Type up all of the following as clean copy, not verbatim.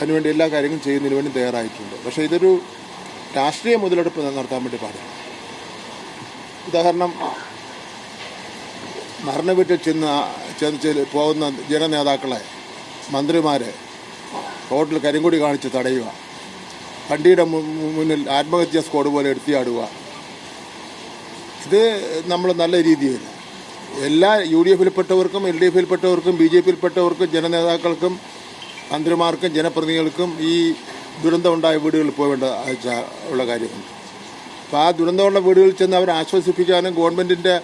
അതിനുവേണ്ടി എല്ലാ കാര്യങ്ങളും ചെയ്യുന്നതിന് വേണ്ടി തയ്യാറായിട്ടുണ്ട്. പക്ഷേ ഇതൊരു രാഷ്ട്രീയ മുതലെടുപ്പ് നടത്താൻ വേണ്ടി പാടില്ല. ഉദാഹരണം, മരണ വീട്ടിൽ ചെന്ന് പോകുന്ന ജനനേതാക്കളെ, മന്ത്രിമാരെ റോഡിൽ കരിങ്കൊടി കാണിച്ച് തടയുക, വണ്ടിയുടെ മുന്നിൽ ആത്മഹത്യാ സ്ക്വാഡ് പോലെ എടുത്തിയാടുക, ഇത് നമ്മൾ നല്ല രീതിയില്ല. എല്ലാ UDF-ൽപ്പെട്ടവർക്കും LDF-ൽപ്പെട്ടവർക്കും BJP-യിൽപ്പെട്ടവർക്കും ജനനേതാക്കൾക്കും മന്ത്രിമാർക്കും ജനപ്രതിനിധികൾക്കും ഈ ദുരന്തമുണ്ടായ വീടുകളിൽ പോകേണ്ട ഉള്ള കാര്യമുണ്ട്. അപ്പോൾ ആ ദുരന്തമുള്ള വീടുകളിൽ ചെന്ന് അവരെ ആശ്വസിപ്പിക്കാനും ഗവൺമെൻറ്റിൻ്റെ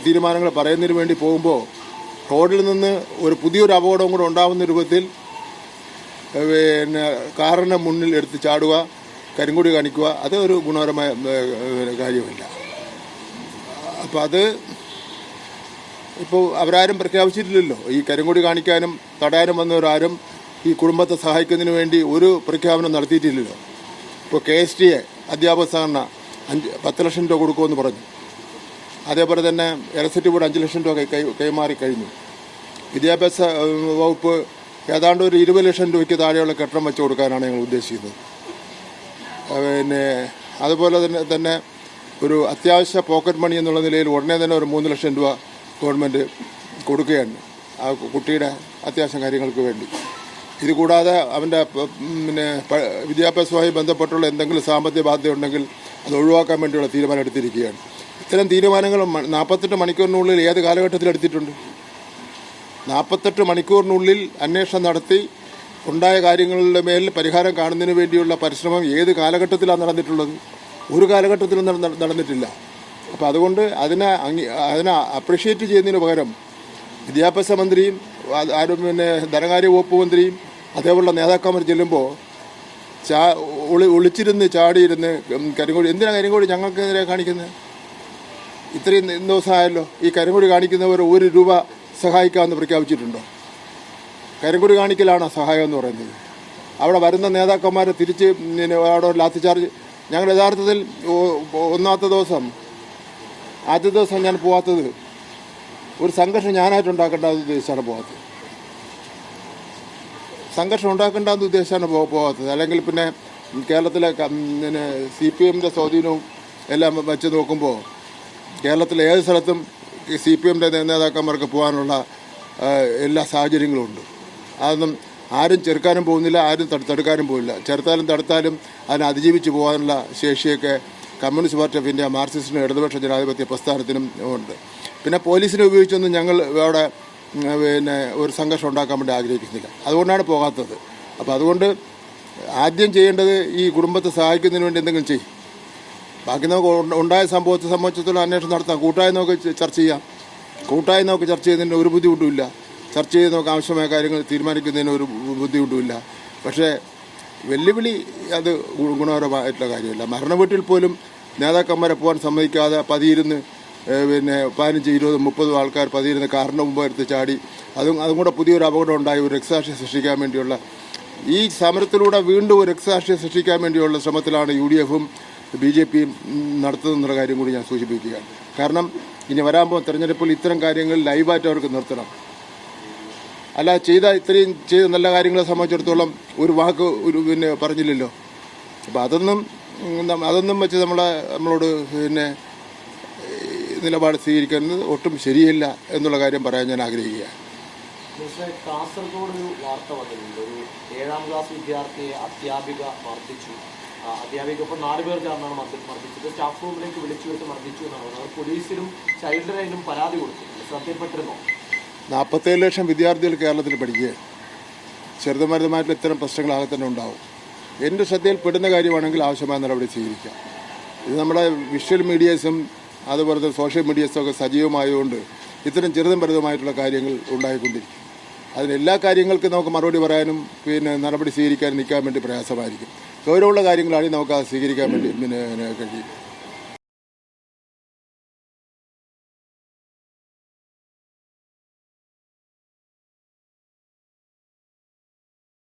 തീരുമാനങ്ങൾ പറയുന്നതിന് വേണ്ടി പോകുമ്പോൾ റോഡിൽ നിന്ന് പുതിയൊരു അപകടവും കൂടെ ഉണ്ടാകുന്ന രൂപത്തിൽ പിന്നെ കാറിന് മുന്നിൽ എടുത്ത് ചാടുക, കരിങ്കൊടി കാണിക്കുക, അത് ഒരു ഗുണപരമായ കാര്യമില്ല. അപ്പോൾ അത് ഇപ്പോൾ അവരാരും പ്രഖ്യാപിച്ചിട്ടില്ലല്ലോ. ഈ കരിങ്കൊടി കാണിക്കാനും തടയാനും വന്നവരാരും ഈ കുടുംബത്തെ സഹായിക്കുന്നതിന് വേണ്ടി ഒരു പ്രഖ്യാപനം നടത്തിയിട്ടില്ലല്ലോ. ഇപ്പോൾ KSTA അധ്യാപക സഹകരണ 10 ലക്ഷം രൂപ കൊടുക്കുമെന്ന് പറഞ്ഞു. അതേപോലെ തന്നെ ഇലക്ട്രിസിറ്റി ബോർഡ് 5 ലക്ഷം രൂപ കൈമാറി കഴിഞ്ഞു. വിദ്യാഭ്യാസ വകുപ്പ് ഏതാണ്ട് ഒരു 20 ലക്ഷം രൂപയ്ക്ക് താഴെയുള്ള കെട്ടിടം വെച്ച് കൊടുക്കാനാണ് ഞങ്ങൾ ഉദ്ദേശിക്കുന്നത്. പിന്നെ അതുപോലെ തന്നെ ഒരു അത്യാവശ്യ പോക്കറ്റ് മണി എന്നുള്ള നിലയിൽ ഉടനെ തന്നെ ഒരു 3 ലക്ഷം രൂപ ഗവൺമെൻറ് കൊടുക്കുകയാണ് ആ കുട്ടിയുടെ അത്യാവശ്യ കാര്യങ്ങൾക്ക് വേണ്ടി. ഇത് കൂടാതെ അവൻ്റെ വിദ്യാഭ്യാസവുമായി ബന്ധപ്പെട്ടുള്ള എന്തെങ്കിലും സാമ്പത്തിക ബാധ്യത ഉണ്ടെങ്കിൽ അത് ഒഴിവാക്കാൻ വേണ്ടിയുള്ള തീരുമാനം എടുത്തിരിക്കുകയാണ്. ഇത്തരം തീരുമാനങ്ങൾ 48 മണിക്കൂറിനുള്ളിൽ ഏത് കാലഘട്ടത്തിൽ എടുത്തിട്ടുണ്ട്? 48 മണിക്കൂറിനുള്ളിൽ അന്വേഷണം നടത്തി ഉണ്ടായ കാര്യങ്ങളുടെ മേൽ പരിഹാരം കാണുന്നതിന് വേണ്ടിയുള്ള പരിശ്രമം ഏത് കാലഘട്ടത്തിലാണ് നടന്നിട്ടുള്ളത്? ഒരു കാലഘട്ടത്തിലും നടന്നിട്ടില്ല. അപ്പോൾ അതുകൊണ്ട് അതിനെ അപ്രിഷ്യേറ്റ് ചെയ്യുന്നതിന് പകരം വിദ്യാഭ്യാസ മന്ത്രിയും ധനകാര്യ വകുപ്പ് മന്ത്രിയും അതേപോലുള്ള നേതാക്കന്മാർ ചെല്ലുമ്പോൾ ഒളിച്ചിരുന്ന് ചാടിയിരുന്ന് കരിങ്കൊടി, എന്തിനാണ് കരിങ്കൊടി ഞങ്ങൾക്കെതിരെ കാണിക്കുന്നത്? ഇത്രയും ദിവസമായല്ലോ ഈ കരിങ്കൊടി കാണിക്കുന്നവർ 1 രൂപ സഹായിക്കാമെന്ന് പ്രഖ്യാപിച്ചിട്ടുണ്ടോ? കരിങ്കൊടി കാണിക്കലാണോ സഹായം എന്ന് പറയുന്നത്? അവിടെ വരുന്ന നേതാക്കന്മാരെ തിരിച്ച് അവിടെ ലാത്തി ചാർജ്. ഞങ്ങൾ യഥാർത്ഥത്തിൽ ആദ്യ ദിവസം ഞാൻ പോകാത്തത് ഒരു സംഘർഷം ഞാനായിട്ട് ഉണ്ടാക്കേണ്ടതെന്ന് ഉദ്ദേശിച്ചാണ് പോകാത്തത്. സംഘർഷം ഉണ്ടാക്കേണ്ടതെന്ന് ഉദ്ദേശിച്ചാണ് പോകാത്തത്. അല്ലെങ്കിൽ പിന്നെ കേരളത്തിലെ CPM-ൻ്റെ സ്വാധീനവും എല്ലാം വെച്ച് നോക്കുമ്പോൾ കേരളത്തിലെ ഏത് സ്ഥലത്തും CPM-ൻ്റെ നേതാക്കന്മാർക്ക് പോകാനുള്ള എല്ലാ സാഹചര്യങ്ങളും ഉണ്ട്. അതൊന്നും ആരും ചെറുക്കാനും പോകുന്നില്ല, ആരും തടുക്കാനും പോകില്ല. ചെറുത്താലും തടുത്താലും അതിനെ അതിജീവിച്ച് പോകാനുള്ള ശേഷിയൊക്കെ കമ്മ്യൂണിസ്റ്റ് പാർട്ടി ഓഫ് ഇന്ത്യ, മാർക്സിസ്റ്റിനും ഇടതുപക്ഷ ജനാധിപത്യ പ്രസ്ഥാനത്തിനും ഉണ്ട്. പിന്നെ പോലീസിനെ ഉപയോഗിച്ചൊന്നും ഞങ്ങൾ അവിടെ ഒരു സംഘർഷം ഉണ്ടാക്കാൻ വേണ്ടി ആഗ്രഹിക്കുന്നില്ല. അതുകൊണ്ടാണ് പോകാത്തത്. അപ്പോൾ അതുകൊണ്ട് ആദ്യം ചെയ്യേണ്ടത് ഈ കുടുംബത്തെ സഹായിക്കുന്നതിന് വേണ്ടി എന്തെങ്കിലും ചെയ്യും. ബാക്കി നമുക്ക് ഉണ്ടായ സംഭവത്തെ സംബന്ധിച്ചിടത്തോളം അന്വേഷണം നടത്താം. കൂട്ടായി നമുക്ക് ചർച്ച ചെയ്യാം. കൂട്ടായി നമുക്ക് ചർച്ച ചെയ്യുന്നതിന് ഒരു ബുദ്ധിമുട്ടുമില്ല. ചർച്ച ചെയ്ത് നമുക്ക് ആവശ്യമായ കാര്യങ്ങൾ തീരുമാനിക്കുന്നതിന് ഒരു ബുദ്ധിമുട്ടുമില്ല. പക്ഷേ വെല്ലുവിളി അത് ഗുണപരമായിട്ടുള്ള കാര്യമല്ല. മരണ വീട്ടിൽ പോലും നേതാക്കന്മാരെ പോകാൻ സമ്മതിക്കാതെ പതിയിരുന്ന് 15, 20, 30 ആൾക്കാർ പതിയിരുന്ന് കാറിൻ്റെ മുമ്പ് എടുത്ത് ചാടി അതും കൂടെ പുതിയൊരു അപകടം ഉണ്ടായി ഒരു രക്തസാക്ഷിയെ സൃഷ്ടിക്കാൻ വേണ്ടിയുള്ള ഈ സമരത്തിലൂടെ വീണ്ടും ഒരു രക്തസാക്ഷിയെ സൃഷ്ടിക്കാൻ വേണ്ടിയുള്ള ശ്രമത്തിലാണ് UDF-ഉം BJP-യും നടത്തുന്നുള്ള കാര്യം കൂടി ഞാൻ സൂചിപ്പിക്കുകയാണ്. കാരണം ഇനി വരാൻ പോകുന്ന തെരഞ്ഞെടുപ്പിൽ ഇത്തരം കാര്യങ്ങൾ ലൈവായിട്ട് അവർക്ക് നിർത്തണം. അല്ല ഇത്രയും ചെയ്ത നല്ല കാര്യങ്ങളെ സംബന്ധിച്ചിടത്തോളം ഒരു വാക്ക് പറഞ്ഞില്ലല്ലോ. അപ്പോൾ അതൊന്നും വെച്ച് നമ്മളോട് നിലപാട് സ്വീകരിക്കുന്നത് ഒട്ടും ശരിയല്ല എന്നുള്ള കാര്യം പറയാൻ ഞാൻ ആഗ്രഹിക്കുകയാണ്. കാസർഗോഡ് ഒരു വാർത്ത വന്നിട്ടുണ്ട്. ഒരു 7ാം ക്ലാസ് വിദ്യാർത്ഥിയെ അധ്യാപിക മർദ്ദിച്ചു. അധ്യാപിക 4 പേർ ചേർന്നാണ് മർദ്ദിച്ചത്. സ്റ്റാഫ് റൂമിലേക്ക് വിളിച്ചു വെച്ച് മർദ്ദിച്ചു എന്നാണ് പറഞ്ഞത്. പോലീസിലും ചൈൽഡ് ലൈനിലും പരാതി കൊടുത്തിട്ടുണ്ട്. ശ്രദ്ധയിൽപ്പെട്ടിരുന്നോ? 47 ലക്ഷം വിദ്യാർത്ഥികൾ കേരളത്തിൽ പഠിക്കുക. ചെറുതുമരുതുമായിട്ടുള്ള ഇത്തരം പ്രശ്നങ്ങളാകെ തന്നെ ഉണ്ടാവും. എൻ്റെ ശ്രദ്ധയിൽപ്പെടുന്ന കാര്യമാണെങ്കിൽ ആവശ്യമായ നടപടി സ്വീകരിക്കാം. ഇത് നമ്മുടെ വിഷ്വൽ മീഡിയസും അതുപോലെ തന്നെ സോഷ്യൽ മീഡിയസും ഒക്കെ സജീവമായതുകൊണ്ട് ഇത്തരം ചെറുതും വലുതുമായിട്ടുള്ള കാര്യങ്ങൾ ഉണ്ടായിക്കൊണ്ടിരിക്കും. അതിനെല്ലാ കാര്യങ്ങൾക്കും നമുക്ക് മറുപടി പറയാനും നടപടി സ്വീകരിക്കാനും നിൽക്കാൻ വേണ്ടി പ്രയാസമായിരിക്കും. ഗൗരവമുള്ള കാര്യങ്ങളാണെങ്കിൽ നമുക്ക് അത് സ്വീകരിക്കാൻ വേണ്ടി കഴിയും.